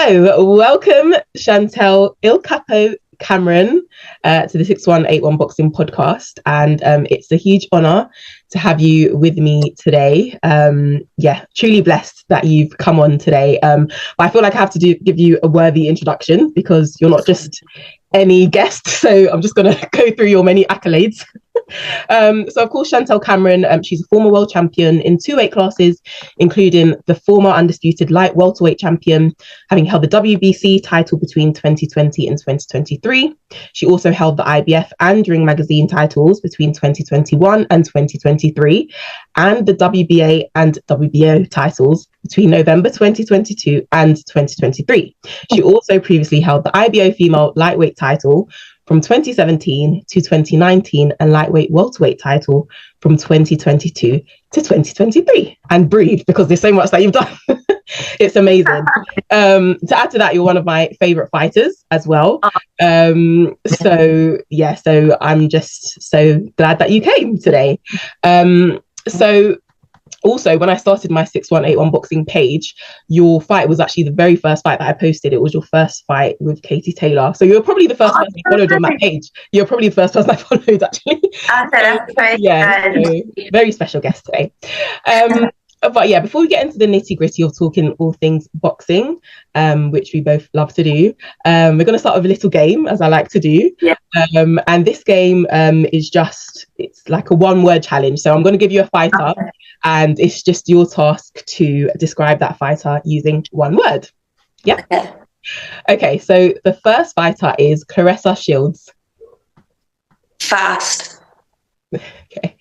So, welcome, Chantelle Cameron, to the 6181 Boxing Podcast. And it's a huge honour to have you with me today. Truly blessed that you've come on today. But I feel like I have to give you a worthy introduction because you're not just any guest. So I'm just going to go through your many accolades. So of course, Chantelle Cameron, she's a former world champion in 2 weight classes, including the former undisputed light welterweight champion, having held the WBC title between 2020 and 2023. She also held the IBF and Ring Magazine titles between 2021 and 2023, and the WBA and WBO titles between November 2022 and 2023. She also previously held the IBO female lightweight title from 2017 to 2019 and lightweight welterweight title from 2022 to 2023. And breathe, because there's so much that you've done. It's amazing. To add to that, you're one of my favorite fighters as well. So I'm just so glad that you came today. Also, when I started my 6181 boxing page, your fight was actually the very first fight that I posted. It was your first fight with Katie Taylor. So you're probably the first person I followed on that page. You're probably the first person I followed, actually. So very special guest today. But yeah, before we get into the nitty-gritty of talking all things boxing, which we both love to do, we're going to start with a little game, as I like to do. Yeah. And this game it's like a one-word challenge. So I'm going to give you a fighter, and it's just your task to describe that fighter using one word. Yeah. Okay, so the first fighter is Caressa Shields. Fast. Okay.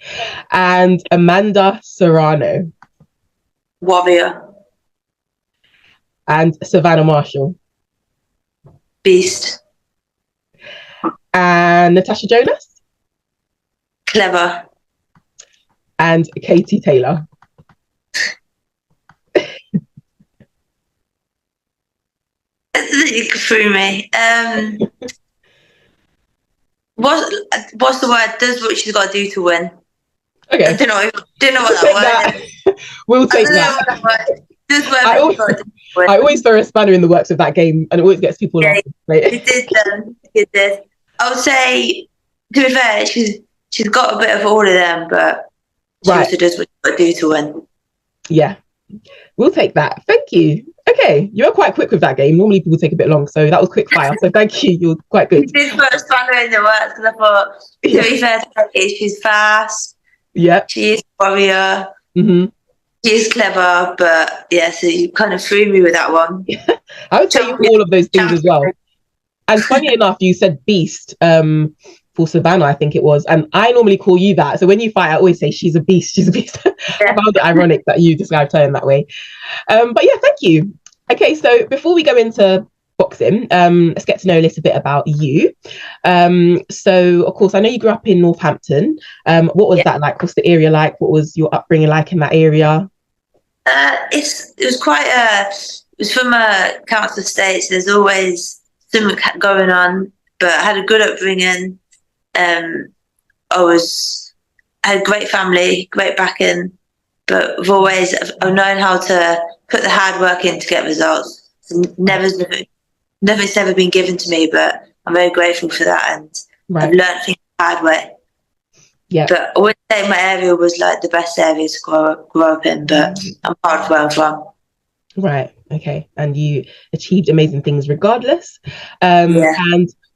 And Amanda Serrano. Warrior. And Savannah Marshall. Beast. And Natasha Jonas. Clever. And Katie Taylor. You threw me. What's the word? Does what she's got to do to win. Okay. I don't know what that word is. We'll take that. I always throw a spanner in the works of that game, and it always gets people laughing. It did. I would say, to be fair, she's got a bit of all of them, but she also does what she's got to do to win. Yeah, we'll take that. Thank you. Okay, you were quite quick with that game. Normally people take a bit long, so that was quick fire. So thank you. You're quite good. You did put a spanner in the works because I thought, to be fair, she's fast. Yeah. She is a warrior. Mm-hmm. She is clever, but yeah, so you kind of threw me with that one. I would say all of those things as well. And funny enough, you said beast for Savannah, I think it was. And I normally call you that. So when you fight, I always say she's a beast. She's a beast. Yeah. I found it ironic that you described her in that way. But yeah, thank you. Okay, so before we go into boxing, let's get to know a little bit about you. So of course, I know you grew up in Northampton. What was that like? What's the area like? What was your upbringing like in that area? It was from a council estate, so there's always something going on, but I had a good upbringing. I had a great family, great backing, but I've known how to put the hard work in to get results. So nothing's ever been given to me, but I'm very grateful for that, and I've learned things the hard way. Yeah. But I wouldn't say my area was like the best area to grow up in, but I'm proud of where I'm from. Right. Okay. And you achieved amazing things regardless. And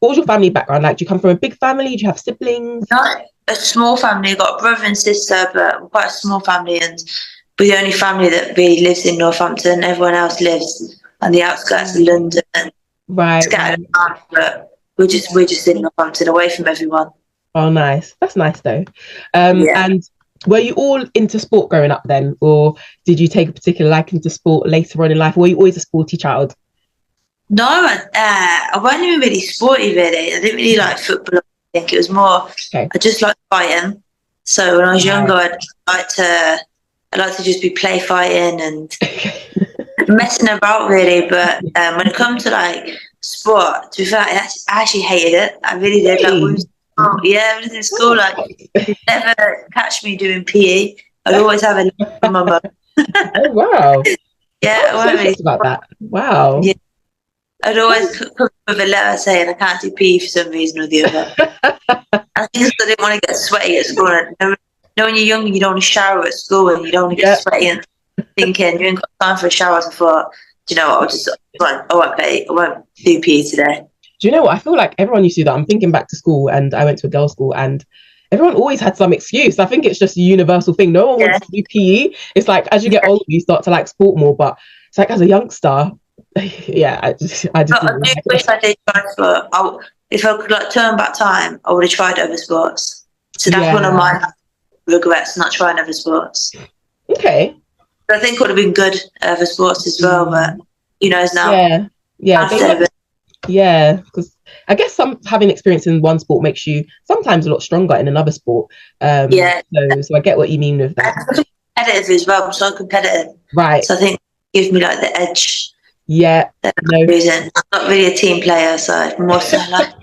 what was your family background like? Do you come from a big family? Do you have siblings? No, a small family. I've got a brother and sister, but we're quite a small family, and we're the only family that really lives in Northampton. Everyone else lives on the outskirts of London. Scattered around, but we're just in Northampton, away from everyone. Oh, nice. That's nice though. And were you all into sport growing up then, or did you take a particular liking to sport later on in life? Or were you always a sporty child? No, I wasn't even really sporty, really. I didn't really like football. I think it was more, I just liked fighting. So when I was younger, I'd like to just be play fighting and messing about, really. But when it comes to like sport, to be fair, I actually hated it. I really did. Like, when I was in school, like, you'd never catch me doing PE. I'd always have a from my mum. Oh, wow. Yeah, I'm so about that. Wow. I'd always come with a letter saying I can't do PE for some reason or the other. I think I didn't want to get sweaty at school. When you're young, you don't want to shower at school and you don't want to get sweaty and thinking you ain't got time for a shower. So I thought, do you know what? I won't do PE today. Do you know what? I feel like everyone used to do that. I'm thinking back to school, and I went to a girls' school, and everyone always had some excuse. I think it's just a universal thing. No one wants to do PE. It's like as you get older, you start to like sport more. But it's like as a youngster, I just. I do wish I did try sport. If I could like turn back time, I would have tried other sports. So that's one of my regrets, not trying other sports. Okay. But I think it would have been good other sports as well. But now. Yeah, because I guess having experience in one sport makes you sometimes a lot stronger in another sport. So I get what you mean with that. I'm competitive as well. I'm so competitive. Right. So I think it gives me like the edge. Yeah. Reason. I'm not really a team player, so more so like.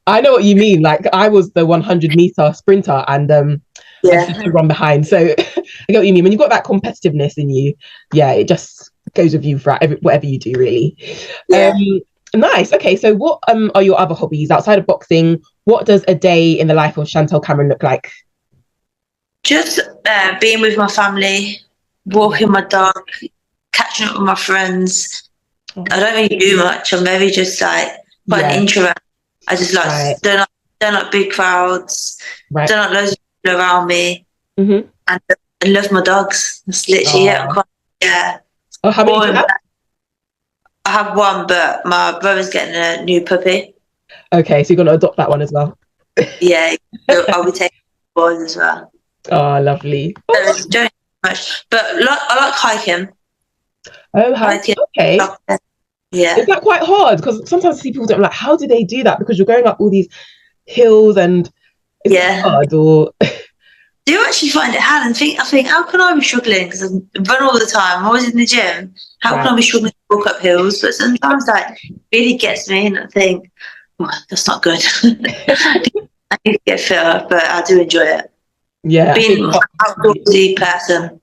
I know what you mean. Like I was the 100-meter sprinter, and I used to run behind. So I get what you mean. When you've got that competitiveness in you, it just goes with you for whatever you do, really. Yeah. Nice. Okay, so what are your other hobbies outside of boxing? What does a day in the life of Chantelle Cameron look like? Just being with my family, walking my dog, catching up with my friends. I don't really do much. I'm very just like quite an introvert. I just like don't like big crowds. Don't like loads of people around me. And I love my dogs. That's literally it. Oh, how many do you have? I have one, but my brother's getting a new puppy. Okay, so you're going to adopt that one as well? Yeah, I'll be taking boys as well. Oh, lovely. Don't do much, but I like hiking. Oh, hiking. Okay. Yeah. Is that quite hard? Because sometimes I see people don't like, how do they do that? Because you're going up all these hills and is it hard or... Do you actually find it hard? I think, how can I be struggling? Because I run all the time. I'm always in the gym. How can I be struggling to walk up hills? But sometimes that really gets me, and I think, that's not good. I need to get fitter, but I do enjoy it. Yeah, being an outdoorsy person.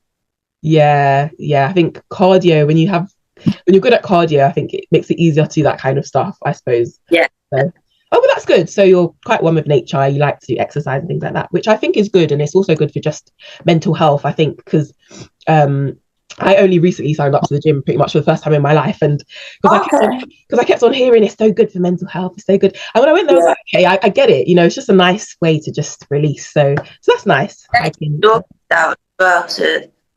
Yeah. I think cardio when you're good at cardio, I think it makes it easier to do that kind of stuff, I suppose. Yeah. So, but that's good. So you're quite one with nature. You like to exercise and things like that, which I think is good. And it's also good for just mental health, I think, because I only recently signed up to the gym pretty much for the first time in my life. And because I kept on hearing it's so good for mental health, it's so good. And when I went there, I was like, okay, I get it. It's just a nice way to just release. So that's nice. So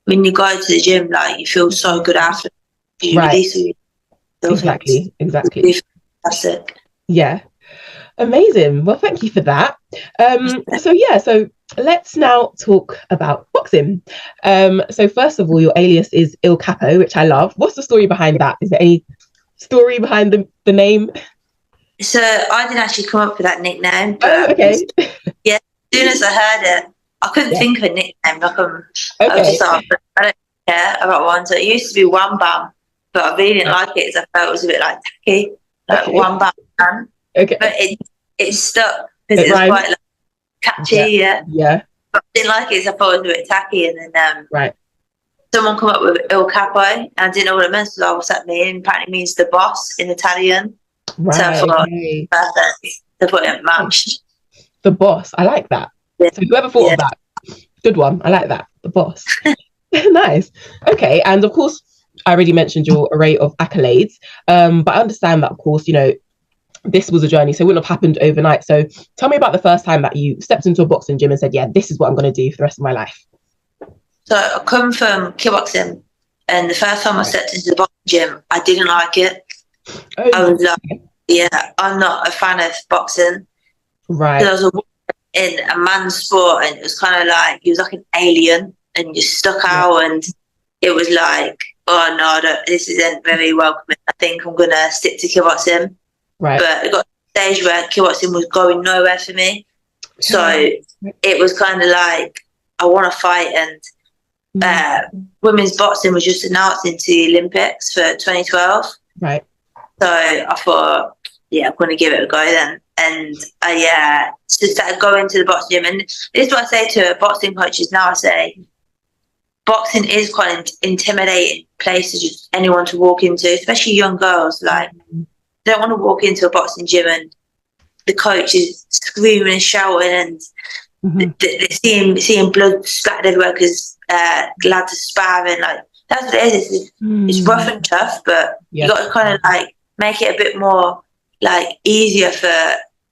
when you go to the gym, like you feel so good after you release it. Exactly. Fantastic. Yeah. Amazing. Well, thank you for that. So let's now talk about boxing. So first of all, your alias is Il Capo, which I love. What's the story behind that? Is there any story behind the name? So I didn't actually come up with that nickname. But okay. Yeah, as soon as I heard it, I couldn't think of a nickname. I don't care about one. So it used to be Wham Bam, but I really didn't like it because I felt it was a bit like tacky, like Wham Bam. Okay. But it stuck because it was quite like catchy, yeah. But I didn't like it because I thought it was a bit tacky, and then someone come up with Il Capo, and I didn't know what it meant. So what's that mean? Apparently, it means the boss in Italian. Right. So I thought perfect to put it matched. The boss, I like that. Yeah. So whoever thought of that, good one. I like that. The boss. Nice. Okay, and of course, I already mentioned your array of accolades, but I understand that, of course, this was a journey, so it wouldn't have happened overnight. So tell me about the first time that you stepped into a boxing gym and said, yeah, this is what I'm going to do for the rest of my life. So I come from kickboxing, and the first time I stepped into the boxing gym, I didn't like it. I was like, I'm not a fan of boxing. Right. I was in a man's sport, and it was kind of like, he was like an alien, and you stuck out, and it was like, oh no, this isn't very welcoming. I think I'm going to stick to kickboxing. Right. But it got to a stage where kickboxing was going nowhere for me. So it was kind of like, I want to fight. And women's boxing was just announced into the Olympics for 2012. Right. So I thought, I'm going to give it a go then. And I just started going to the boxing gym. And this is what I say to boxing coaches now. I say, boxing is quite an intimidating place for just anyone to walk into, especially young girls. Like, don't want to walk into a boxing gym and the coach is screaming and shouting and they're seeing blood splattered everywhere because lads are sparring. Like, that's what it is. It's rough and tough, but you got to kind of like make it a bit more like easier for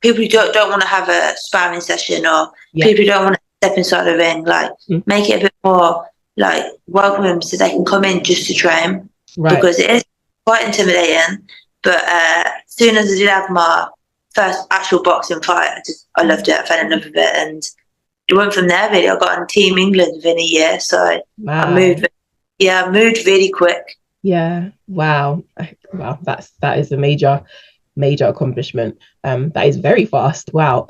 people who don't want to have a sparring session, or people who don't want to step inside the ring. Like, make it a bit more like welcoming so they can come in just to train, because it is quite intimidating. But as soon as I did have my first actual boxing fight, I loved it. I fell in love with it, and it went from there. Really, I got on Team England within a year, so I moved. Yeah, I moved really quick. Yeah. Wow. That is a major accomplishment. That is very fast. Wow.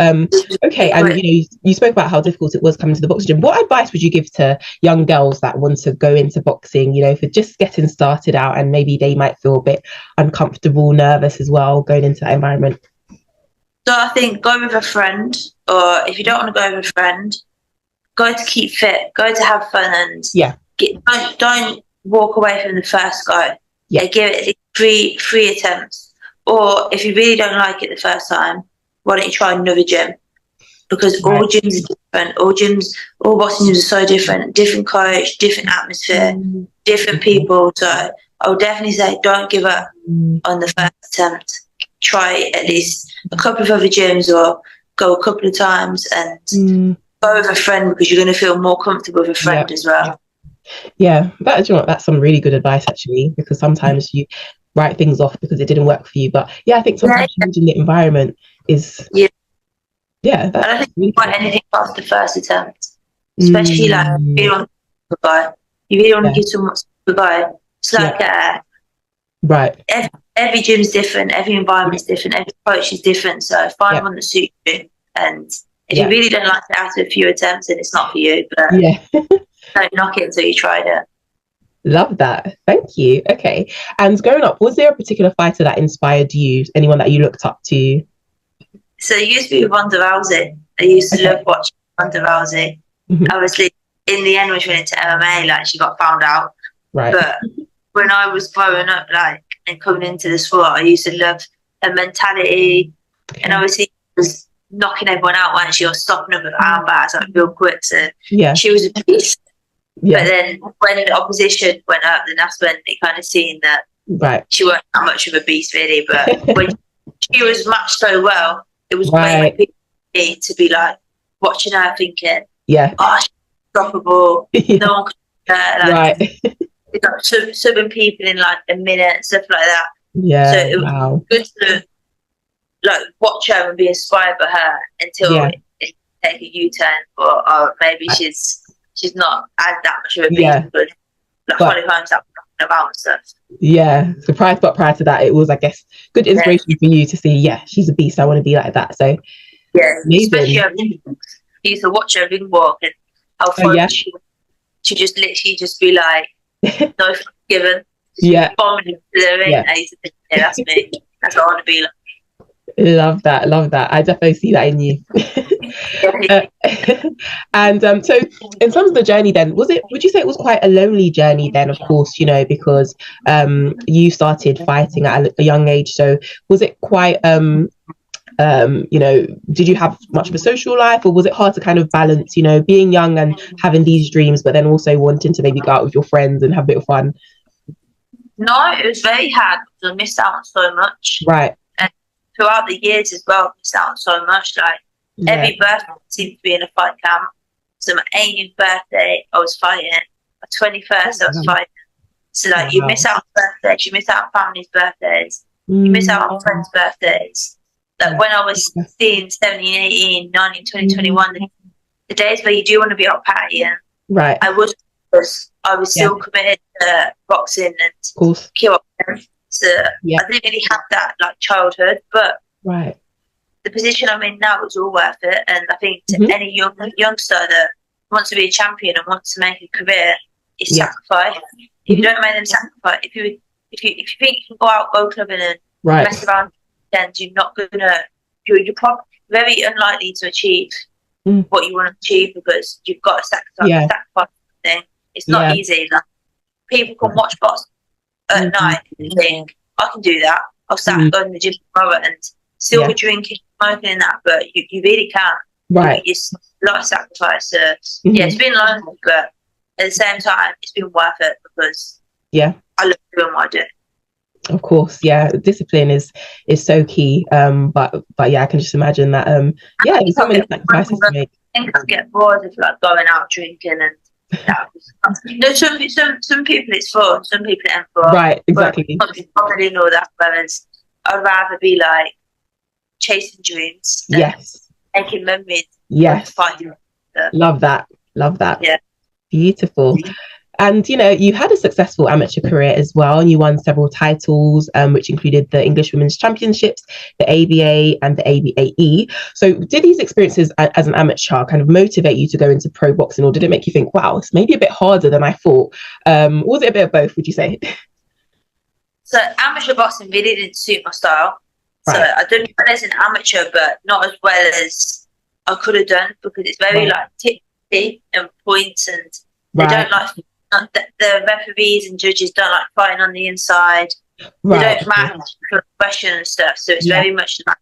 Okay. And you spoke about how difficult it was coming to the boxing gym. What advice would you give to young girls that want to go into boxing, for just getting started out, and maybe they might feel a bit uncomfortable, nervous as well going into that environment? So I think go with a friend, or if you don't want to go with a friend, go to keep fit, go to have fun, and don't walk away from the first go. Give it three attempts. Or if you really don't like it the first time, why don't you try another gym? Because all gyms are different. All boxing gyms are so different. Different coach, different atmosphere, different people. So I would definitely say don't give up on the first attempt. Try at least a couple of other gyms, or go a couple of times, and go with a friend, because you're going to feel more comfortable with a friend as well. Yeah, that's some really good advice, actually, because sometimes you write things off because it didn't work for you. But I think sometimes changing the environment is I don't think you want anything past the first attempt, especially like if you don't you really want to give someone a go. It's like every gym's different, every environment's different, every coach is different. So find one that suits you, and if you really don't like it after a few attempts, then it's not for you. But don't knock it until you tried it. Love that. Thank you. Okay. And growing up, was there a particular fighter that inspired you? Anyone that you looked up to? So it used to be Ronda Rousey. I used to love watching Ronda Rousey. Obviously, in the end, when she went into MMA, like, she got found out. But when I was growing up, like, and coming into the sport, I used to love her mentality. And obviously, she was knocking everyone out, weren't she? Or stopping them with arm bars, like, real quick. So she was a beast. But then when the opposition went up, then that's when they kind of seen that she wasn't that much of a beast, really. But when she was matched so well, it was great for me to be like watching her, thinking, oh, she's unstoppable. No one could like, subbing people in like a minute and stuff like that. So it was good to like watch her and be inspired by her until it take a U-turn, or maybe she's not as that much of a beast, but like funny times that about and stuff. So prior to that, it was, I guess, good inspiration for you to see, she's a beast, I want to be like that. So especially her ring walks. I used to watch her ring walk, and how fun she just literally just be like, no given, bombing into the ring. I used to think, that's me. That's what I want to be like. Love that. I definitely see that in you. And so in terms of the journey then, would you say it was quite a lonely journey then, of course, because you started fighting at a young age, so was it quite did you have much of a social life, or was it hard to kind of balance, being young and having these dreams, but then also wanting to maybe go out with your friends and have a bit of fun? No, it was very hard because I missed out on so much. And throughout the years as well, I missed out on so much. Like, every birthday seemed to be in a fight camp. So my 18th birthday, I was fighting. My 21st, I was fighting. So like, you miss out on birthdays, you miss out on family's birthdays, you miss out on friends' birthdays. Like, when I was 16, 17, 18, 19, 20, 21, the days where you do want to be out partying, I was still committed to boxing and kickboxing. So I didn't really have that like childhood, but the position I'm in now is all worth it. And I think to any youngster that wants to be a champion and wants to make a career, is sacrifice. If you don't make them sacrifice, if you think you can go out go clubbing and mess around, then you're not gonna. You're probably very unlikely to achieve what you want to achieve, because you've got to sacrifice something. It's not easy. Like, people can watch boxing at night and think, I can do that. I'll start going to the gym tomorrow and still be drinking, smoking and that, but you really can't. Right. It's a lot of sacrifice. Yeah, it's been lonely, but at the same time, it's been worth it because I love doing what I do. Of course, yeah. Discipline is so key. But yeah, I can just imagine that. There's so many sacrifices to make. I think I get bored of like going out drinking and. No, some people it's for, some people it ain't for. Right, exactly. I really know that. Whereas I'd rather be like chasing dreams. Yes. Making memories. Yes. Love that. Yeah. Beautiful. And, you had a successful amateur career as well, and you won several titles, which included the English Women's Championships, the ABA and the ABAE. So did these experiences as an amateur kind of motivate you to go into pro boxing, or did it make you think, wow, it's maybe a bit harder than I thought? Was it a bit of both, would you say? So amateur boxing really didn't suit my style. Right. So I did well as an amateur, but not as well as I could have done, because it's very like ticky and points, and they don't like... The referees and judges don't like fighting on the inside. They don't match for question and stuff. So it's very much like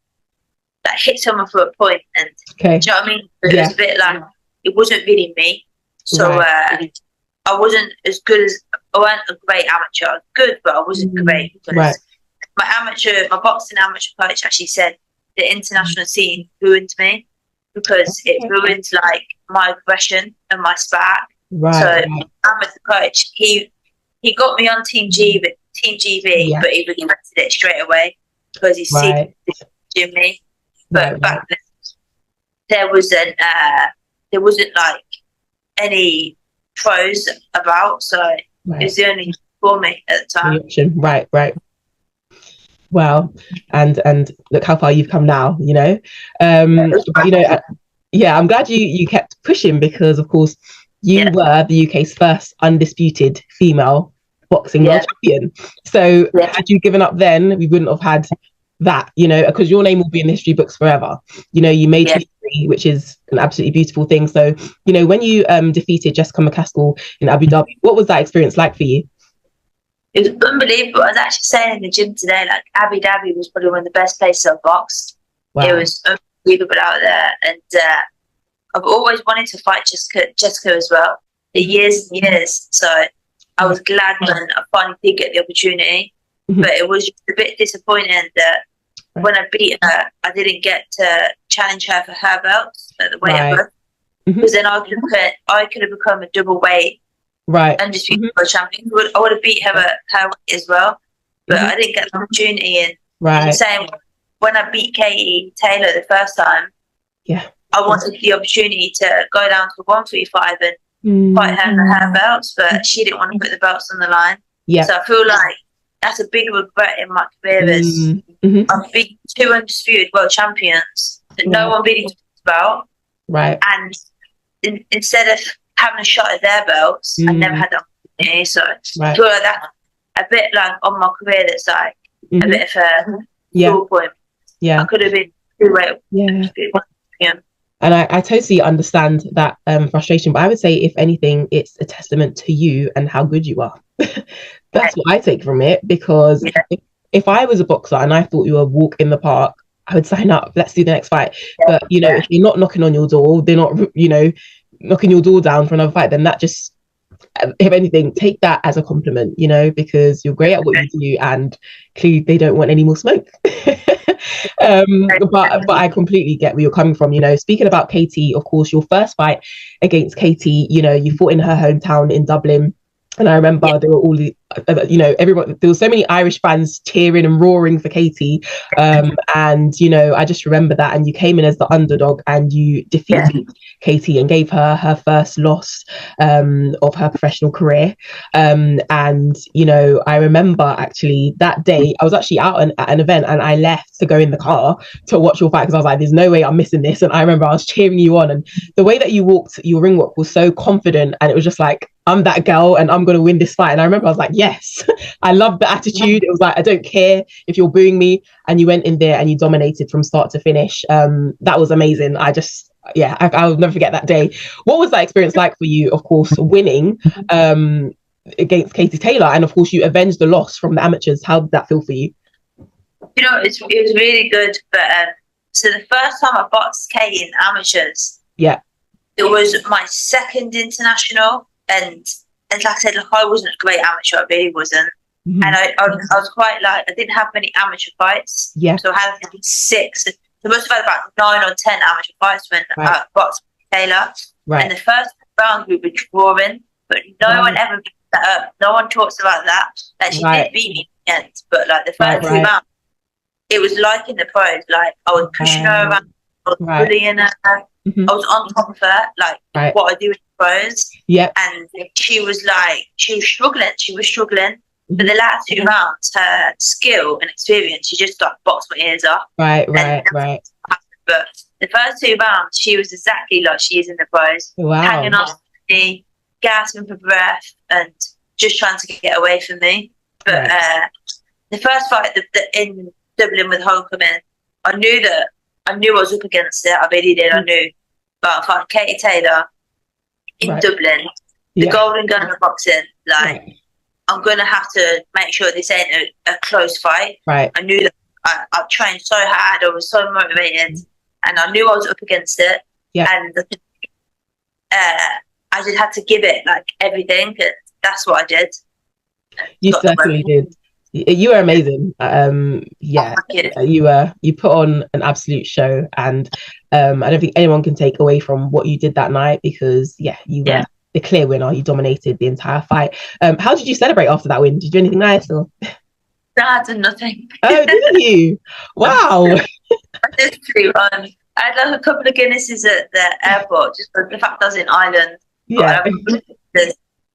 that hit someone for a point. And do you know what I mean? It was a bit like, it wasn't really me. So I wasn't as good as, I wasn't a great amateur. I was good, but I wasn't great. Because my boxing amateur coach actually said the international scene ruined me, because it ruined like my aggression and my spark. So amateur coach, he got me on Team GB, but he regretted it straight away because he seen me. But back then, there wasn't like any pros about, so it was the only for me at the time. Right. Wow, and look how far you've come now. I'm glad you kept pushing, because of course. You were the UK's first undisputed female boxing world champion. So had you given up then, we wouldn't have had that, because your name will be in the history books forever. You made history, which is an absolutely beautiful thing. So, when you defeated Jessica McCaskill in Abu Dhabi, what was that experience like for you? It was unbelievable. I was actually saying in the gym today, like Abu Dhabi was probably one of the best places I've boxed. Wow. It was unbelievable out there. And I've always wanted to fight Jessica as well, for years and years. So I was glad when I finally did get the opportunity. But it was just a bit disappointing that when I beat her, I didn't get to challenge her for her belts at the weight of her. Because then I could have become a double weight undisputed world champion. I would have beat her at her weight as well. But I didn't get the opportunity. And the same, when I beat Katie Taylor the first time, I wanted the opportunity to go down to 135 and fight her for her belts, but she didn't want to put the belts on the line. So I feel like that's a big regret in my career. I've beaten 2 undisputed world champions that no one really talks about. And instead of having a shot at their belts, I never had the opportunity. So I feel like that's a bit like on my career, that's like a bit of a full point. I could have been 2-weight champion. And I totally understand that frustration, but I would say, if anything, it's a testament to you and how good you are. That's what I take from it, because if I was a boxer and I thought you were a walk in the park, I would sign up. Let's do the next fight. But, if you're not knocking on your door, they're not, knocking your door down for another fight, then that just, if anything, take that as a compliment, because you're great at what you do, and clearly they don't want any more smoke. But I completely get where you're coming from. Speaking about Katie, of course, your first fight against Katie, you fought in her hometown in Dublin. And I remember there were all the, everyone, there were so many Irish fans cheering and roaring for Katie. And, I just remember that. And you came in as the underdog and you defeated Katie and gave her her first loss of her professional career. And, I remember actually that day, I was actually out at an event and I left to go in the car to watch your fight, because I was like, there's no way I'm missing this. And I remember I was cheering you on, and the way that you walked your ring walk was so confident, and it was just like, I'm that girl and I'm going to win this fight. And I remember I was like, yes, I love the attitude. It was like, I don't care if you're booing me. And you went in there and you dominated from start to finish. That was amazing. I'll never forget that day. What was that experience like for you? Of course, winning against Katie Taylor. And of course, you avenged the loss from the amateurs. How did that feel for you? it was really good. But so the first time I boxed Katie in amateurs, it was my second international, and like I said, like I wasn't a great amateur, I really wasn't. And I was quite like, I didn't have many amateur fights. So I had 6. So I must have had about 9 or 10 amateur fights when I boxed Taylor. And the first round we were drawing, but no one ever picked that up. No one talks about that. Like she did beat me in the end, but like the first 2 rounds, it was like in the pros. Like I was pushing her around, I was bullying her. I was on top of her, like what I do in the pros. And she was struggling. She was struggling. But the last 2 rounds, her skill and experience, she just like boxed my ears off. Right. But the first 2 rounds, she was exactly like she is in the pros. Hanging off me, gasping for breath, and just trying to get away from me. But the first fight in Dublin with Homecoming, I knew I was up against it. I really did. I knew. But I fought Katie Taylor in Dublin, the golden gun of boxing. I'm going to have to make sure this ain't a close fight. I knew that I trained so hard. I was so motivated. And I knew I was up against it. And I just had to give it, like, everything. And that's what I did. You certainly did. You were amazing. You put on an absolute show. And I don't think anyone can take away from what you did that night because, you were the clear winner. You dominated the entire fight. How did you celebrate after that win? Did you do anything nice? Or? No, I did nothing. Oh, didn't you? Wow. I did flew on. I had like a couple of Guinnesses at the airport, just for the fact I was in Ireland. And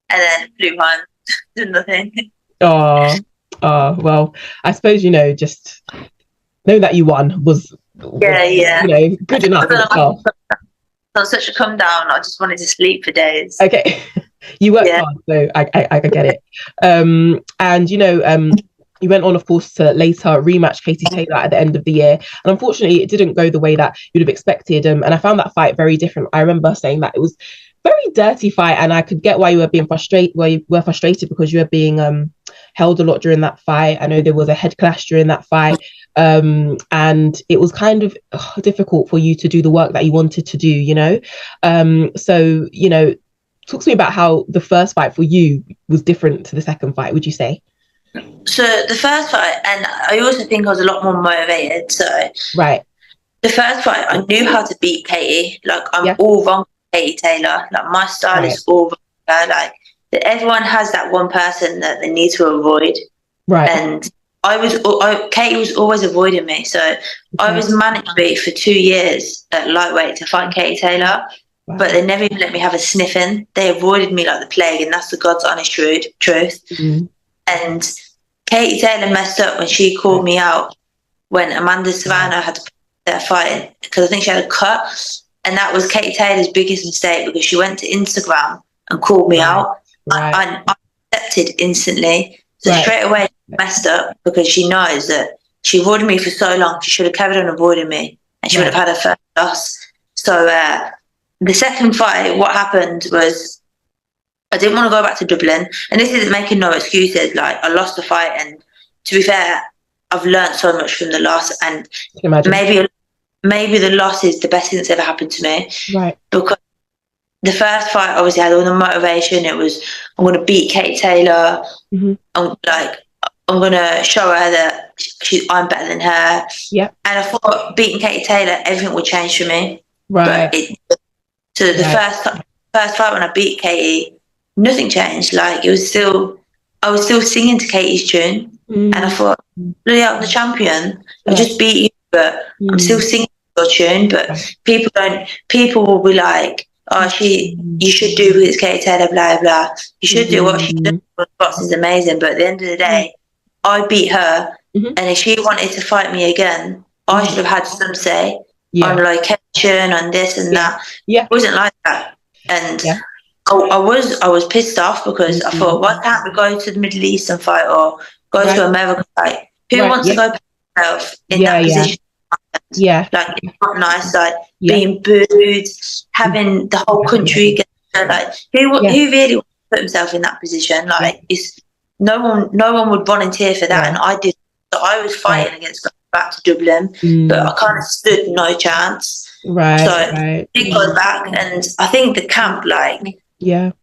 then flew on. Did nothing. Oh, well, I suppose, just knowing that you won was good enough in itself. I was such a come down. I just wanted to sleep for days. Okay. You worked hard, so I get it. And you went on, of course, to later rematch Katie Taylor at the end of the year. And unfortunately, it didn't go the way that you'd have expected. And I found that fight very different. I remember saying that it was a very dirty fight, and I could get why you were being frustrated. Why you were frustrated because you were being held a lot during that fight. I know there was a head clash during that fight. And it was kind of difficult for you to do the work that you wanted to do, so, talk to me about how the first fight for you was different to the second fight, would you say? So the first fight, and I also think I was a lot more motivated. So the first fight, I knew how to beat Katie. Like I'm all wrong with Katie Taylor. Like my style is all wrong. Like everyone has that one person that they need to avoid. And Katie was always avoiding me. So I was mandatory for 2 years at lightweight to fight Katie Taylor. But they never even let me have a sniff in. They avoided me like the plague, and that's the God's honest truth. And Katie Taylor messed up when she called me out when Amanda Savannah had to put their fighting because I think she had a cut, and that was Katie Taylor's biggest mistake because she went to Instagram and called me out. I accepted instantly, so straight away she messed up because she knows that she avoided me for so long. She should have carried on avoiding me, and she would have had her first loss. So the second fight, what happened was I didn't want to go back to Dublin, and this isn't making no excuses. Like I lost the fight, and to be fair, I've learned so much from the loss, and maybe the loss is the best thing that's ever happened to me. Because the first fight obviously had all the motivation. It was I'm going to beat Katie Taylor. I'm going to show her that I'm better than her. And I thought beating Katie Taylor, everything would change for me. So the first fight when I beat Katie, nothing changed. Like I was still singing to Katie's tune, and I thought, bloody hell, I'm the champion. I just beat you, but I'm still singing your tune. But people will be like, oh, you should do with Katie Taylor, blah blah. You should do what she does. Box is amazing, but at the end of the day, I beat her, and if she wanted to fight me again, I should have had some say on location, on this and that. It wasn't like that, and I was pissed off because I thought, why can't we go to the Middle East and fight, or go to America and fight? Who wants to go put himself in that position? Like it's not nice, like being booed, having the whole country get, like who really wants to put himself in that position? Like it's no one would volunteer for that, and I did. So I was fighting against going back to Dublin, but I kind of stood no chance. Right. So I did go back, and I think the camp, like,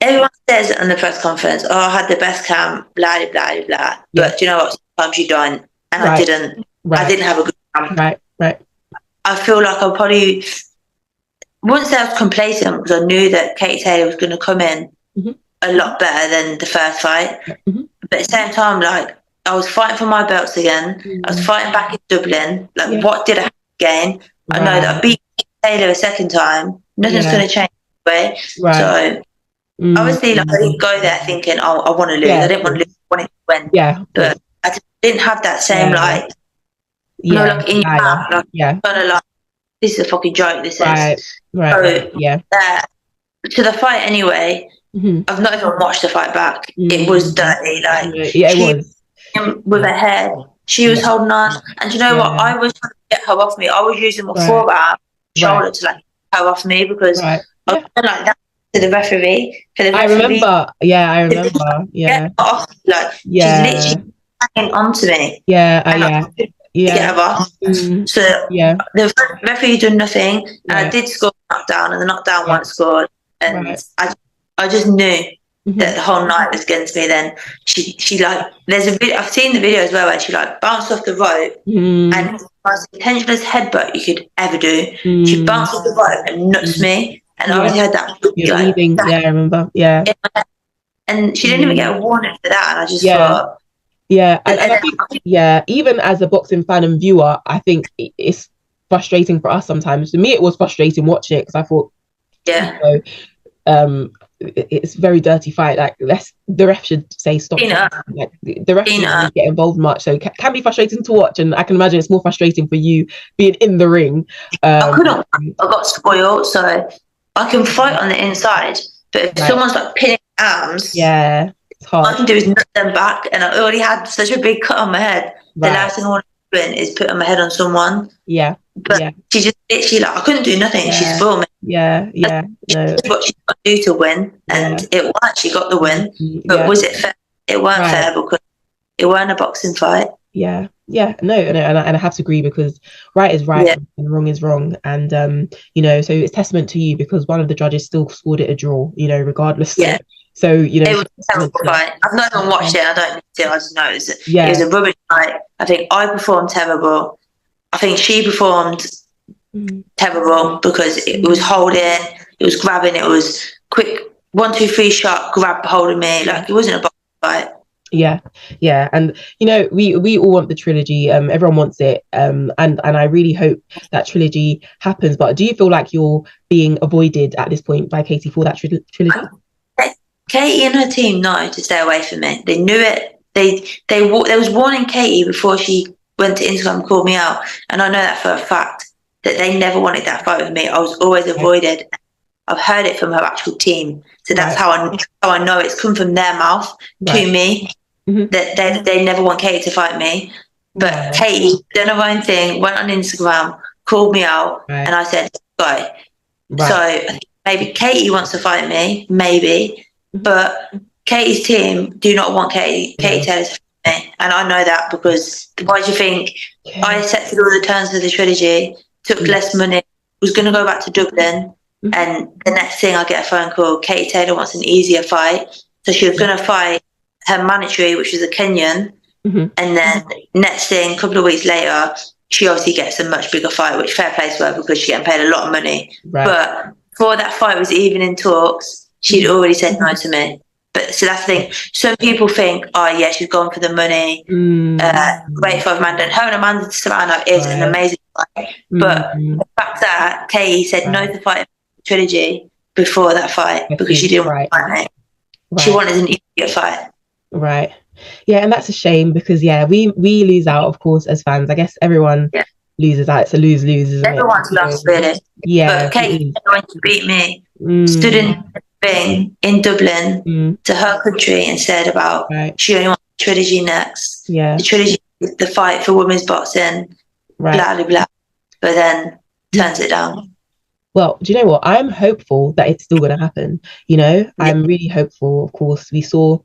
everyone says it on the press conference, oh, I had the best camp, blah, blah, blah, blah. But do you know what? Sometimes you don't. And I didn't. I didn't have a good camp. Right. I feel like I probably, once I was complacent, because I knew that Katie Taylor was going to come in a lot better than the first fight. But at the same time, like, I was fighting for my belts again. I was fighting back in Dublin. Like, what did I have to gain? I know that I beat Taylor a second time. Nothing's going to change anyway. So, obviously, like, I didn't go there thinking, oh, I want to lose. I didn't want to lose. I wanted to win. But I didn't have that same, like, like, in your heart, like, kind of like, this is a fucking joke, this is. So, to the fight anyway, I've not even watched the fight back. It was dirty. Like, it was. With her head, she was holding on. And you know what? I was trying to get her off me. I was using my forearm, shoulder to, like, get her off me, because I was like that to the referee. I remember. I remember. Get her off, like, she's literally hanging onto me. Get her off. So the referee did nothing, and I did score a knockdown, and the knockdown one scored, and I just knew that the whole night was against me. Then she like, there's a video, I've seen the video as well, where she, like, bounced off the rope, and it was the most intentionless headbutt you could ever do. She bounced off the rope and nuts me, and I already had that. Like, I remember. And she didn't even get a warning for that, and I just thought. And I think, even as a boxing fan and viewer, I think it's frustrating for us sometimes. To me, it was frustrating watching it, because I thought, it's a very dirty fight. Like, the ref should say stop. Like, the ref doesn't get involved much, so it can be frustrating to watch. And I can imagine it's more frustrating for you being in the ring. I couldn't. I got spoiled, so I can fight on the inside, but if someone's, like, pinning arms, it's hard. All I can do is nut them back, and I already had such a big cut on my head. The last thing I want to do is put my head on someone. But she just literally, like, I couldn't do nothing. She's for me. No. What she got to do to win, and it won. She got the win. But was it fair? It weren't fair, because it weren't a boxing fight. No, and I have to agree, because right is right and wrong is wrong, and so it's testament to you, because one of the judges still scored it a draw, regardless. So it was a terrible fight. I've not even watched it. I don't need to. I just know it was a rubbish fight. I think I performed terrible. I think she performed terrible, because it was holding, it was grabbing, it was quick 1, 2, 3 shot, grab holding me. Like, it wasn't a boxing fight. And we all want the trilogy. Everyone wants it, and I really hope that trilogy happens. But do you feel like you're being avoided at this point by Katie for that trilogy? Katie and her team know to stay away from me. They knew it. They was warning Katie before she went to Instagram and called me out, and I know that for a fact, that they never wanted that fight with me. I was always avoided. I've heard it from her actual team, so that's how I know it's come from their mouth to me, that they never want Katie to fight me. But Katie done her own thing, went on Instagram, called me out, and I said, go. So maybe Katie wants to fight me, maybe, but Katie's team do not want Katie Taylor to fight me, and I know that, because why do you think I accepted all the terms of the trilogy, took less money, was going to go back to Dublin, and the next thing I get a phone call, Katie Taylor wants an easier fight, so she was going to fight her mandatory, which was a Kenyan, and then next thing, a couple of weeks later, she obviously gets a much bigger fight, which fair play to her, because she's getting paid a lot of money. But before that fight was even in talks, she'd already said no to me. But so that's the thing. Some people think, oh yeah, she's gone for the money. Great for Amanda. And her and Amanda Serrano is an amazing fight. But the fact that Katie said no to fighting trilogy before that fight, because she didn't want to fight me. She wanted an easier fight. And that's a shame, because we lose out, of course, as fans. I guess everyone loses out. It's a lose-lose, isn't Everyone's lost, really. But Katie, when she beat me, stood in the thing in Dublin to her country and said about she only wants the trilogy next. The trilogy is the fight for women's boxing, blah, blah, blah. But then turns it down. Well, do you know what? I'm hopeful that it's still going to happen. I'm really hopeful. Of course, we saw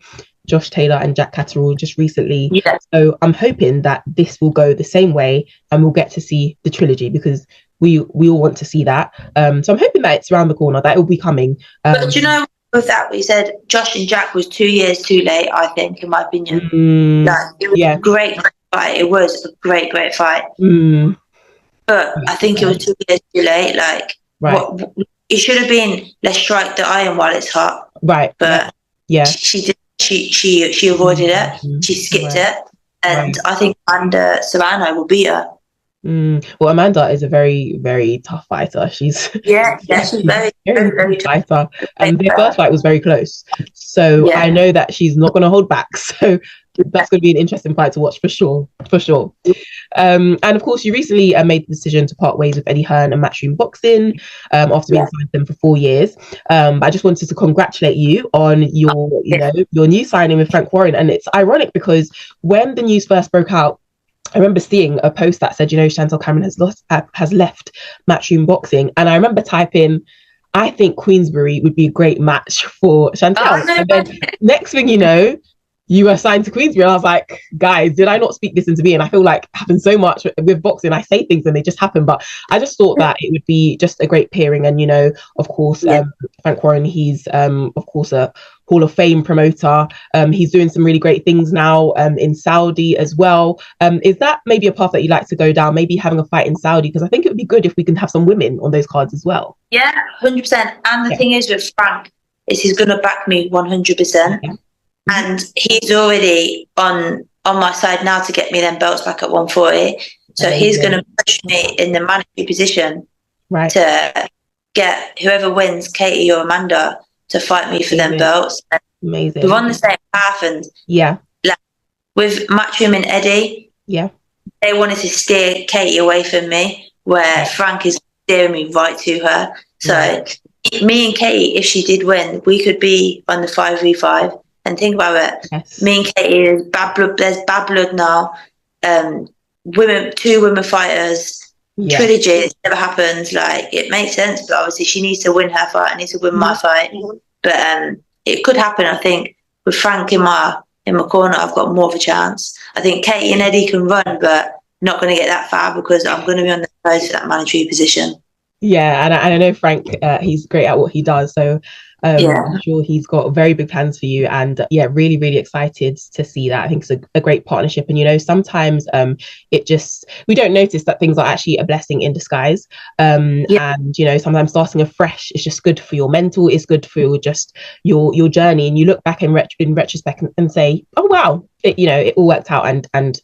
Josh Taylor and Jack Catterall just recently. Yeah. So I'm hoping that this will go the same way and we'll get to see the trilogy because we all want to see that. So I'm hoping that it's around the corner, that it will be coming. But do you know, with that, we said Josh and Jack was 2 years too late, I think, in my opinion. Like, it was a great fight. It was a great fight. But I think it was 2 years too late. Like, what it should have been, let's strike the iron while it's hot. Right. But she did. She avoided it. She skipped it, and I think Amanda Serrano will beat her. Well, Amanda is a very, very tough fighter. She's she's very tough fighter. And their first fight was very close. So I know that she's not going to hold back. So that's going to be an interesting fight to watch for sure. And of course, you recently made the decision to part ways with Eddie Hearn and Matchroom Boxing after being signed with them for 4 years. But I just wanted to congratulate you on your, your new signing with Frank Warren. And it's ironic because when the news first broke out, I remember seeing a post that said, Chantelle Cameron has left Matchroom Boxing. And I remember typing, I think Queensbury would be a great match for Chantelle. And then next thing you know, you were signed to Queensbury. And I was like, guys, did I not speak this into being? I feel like it happens so much with boxing. I say things and they just happen. But I just thought that it would be just a great pairing. And, of course, Frank Warren, he's, of course, a Hall of Fame promoter. He's doing some really great things now in Saudi as well. Is that maybe a path that you'd like to go down, maybe having a fight in Saudi? Because I think it would be good if we can have some women on those cards as well. Yeah, 100%. And the thing is with Frank, is he's going to back me 100%. Yeah. And he's already on my side now to get me them belts back at 140. So he's going to push me in the mandatory position to get whoever wins, Katie or Amanda, to fight me for them belts. Amazing. We're on the same path, and like, with Matchroom and Eddie, they wanted to steer Katie away from me, where Frank is steering me right to her. So me and Katie, if she did win, we could be on the 5v5. And think about it. Me and Katie is bad blood. There's bad blood now. Two women fighters. Trilogy, it never happens. Like, it makes sense, but obviously she needs to win her fight. I need to win my fight. But it could happen. I think with Frank in my corner, I've got more of a chance. I think Katie and Eddie can run, but not going to get that far because I'm going to be on the road to that mandatory position. Yeah, and I know Frank. He's great at what he does. So. I'm sure he's got very big plans for you, and really, really excited to see that. I think it's a great partnership, and sometimes we don't notice that things are actually a blessing in disguise. And sometimes starting afresh is just good for your mental, it's good for your journey, and you look back in retrospect and say, oh wow, it all worked out, and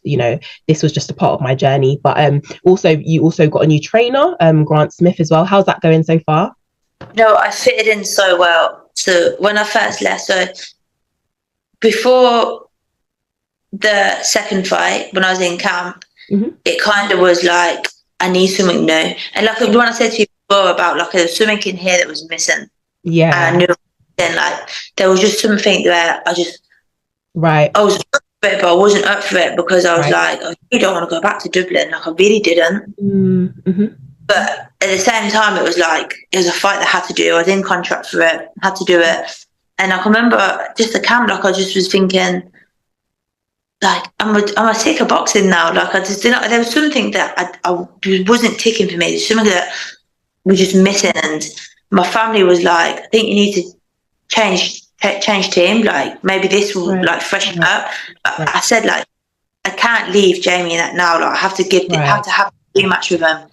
this was just a part of my journey. But you also got a new trainer, Grant Smith, as well. How's that going so far? No, I fitted in so well. So when I first left, so before the second fight, when I was in camp, it kind of was like, I need something new. And like when I said to you before about like there was something in here that was missing. Yeah. And I knew then like there was just something where I was up for it, but I wasn't up for it because I was like, I really don't want to go back to Dublin. Like I really didn't. But at the same time, it was a fight that I had to do. I didn't contract for it, had to do it. And I can remember just the camp, like I just was thinking, like, I'm sick of boxing now. Like I just didn't, there was something that I wasn't ticking for me. There's something that was just missing. And my family was like, I think you need to change team. Like maybe this will like freshen up. But I said like, I can't leave Jamie in that now. Like I have to have to have a rematch with him.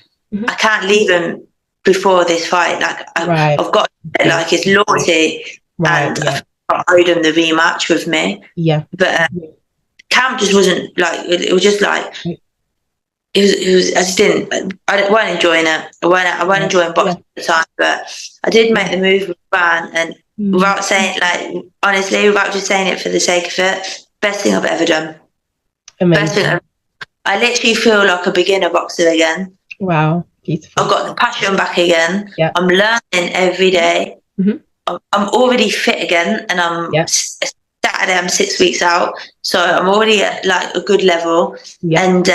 I can't leave him before this fight. Like I've got like his loyalty, and I owed him the rematch with me. Yeah, but camp just wasn't like it was just like it was. I just didn't. I wasn't enjoying it. I wasn't enjoying boxing at the time. But I did make the move with Van, and without saying like honestly, without just saying it for the sake of it, best thing I've ever done. Amazing. I literally feel like a beginner boxer again. Wow, beautiful. I've got the passion back again. Yeah. I'm learning every day. I'm already fit again, and Saturday I'm 6 weeks out, so I'm already at like a good level. And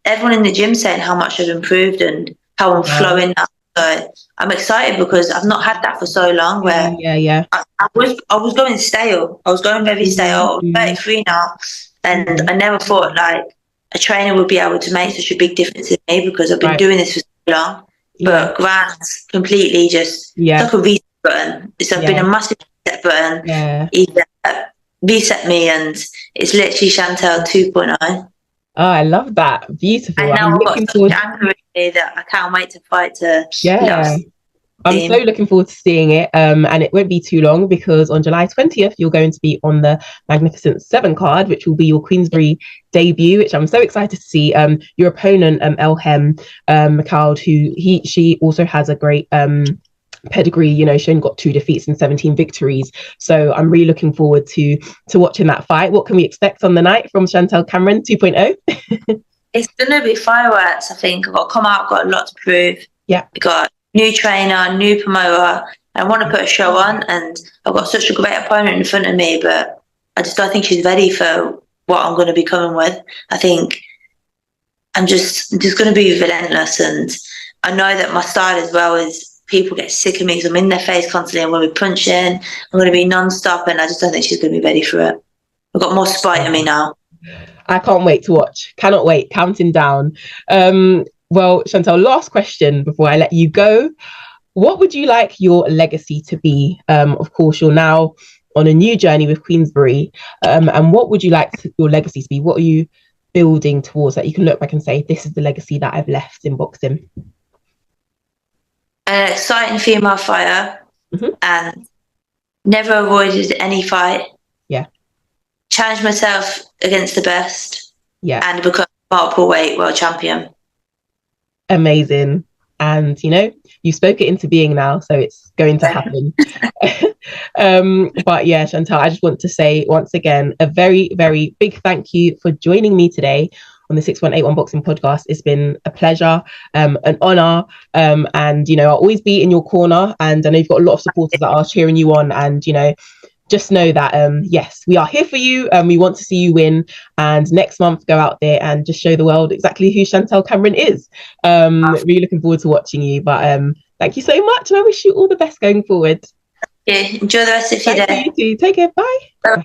everyone in the gym saying how much I've improved and how I'm flowing now. So I'm excited because I've not had that for so long. Where I was going stale. I was going very stale. I'm 33 now, and I never thought like a trainer would be able to make such a big difference in me because I've been doing this for so long. But Grant's completely just it's like a reset button. It's been a massive reset button. He's reset me, and it's literally Chantelle 2.0. Oh, I love that. Beautiful. And now I've got such anger in me that I can't wait to fight to. I'm so looking forward to seeing it, and it won't be too long because on July 20th you're going to be on the Magnificent 7 card, which will be your Queensbury debut, which I'm so excited to see. Your opponent, Elhem McLeod, she also has a great pedigree. You know, she only got 2 defeats and 17 victories, so I'm really looking forward to watching that fight. What can we expect on the night from Chantelle Cameron 2.0? It's gonna be fireworks. I think I've got to come out, got a lot to prove. We got new trainer, new promoter. I want to put a show on, and I've got such a great opponent in front of me, but I just don't think she's ready for what I'm going to be coming with. I think I'm just going to be relentless, and I know that my style as well is people get sick of me because I'm in their face constantly. I'm going to be punching. I'm going to be non-stop, and I just don't think she's going to be ready for it. I've got more spite in me now. I can't wait to watch. Cannot wait. Counting down. Well, Chantelle, last question before I let you go. What would you like your legacy to be? Of course, you're now on a new journey with Queensbury. And what would you like your legacy to be? What are you building towards that you can look back and say, this is the legacy that I've left in boxing? An exciting female fighter and never avoided any fight. Challenge myself against the best. And become multiple weight world champion. Amazing. And, you know, you spoke it into being now, so it's going to happen. But yeah, Chantelle, I just want to say once again, a very, very big thank you for joining me today on the 6181 Boxing Podcast. It's been a pleasure, an honour, and, you know, I'll always be in your corner. And I know you've got a lot of supporters that are cheering you on, and, you know, just know that, yes, we are here for you, and we want to see you win. And next month, go out there and just show the world exactly who Chantelle Cameron is. Really looking forward to watching you. But thank you so much, and I wish you all the best going forward. Enjoy the rest of your day. You too. Take care. Bye.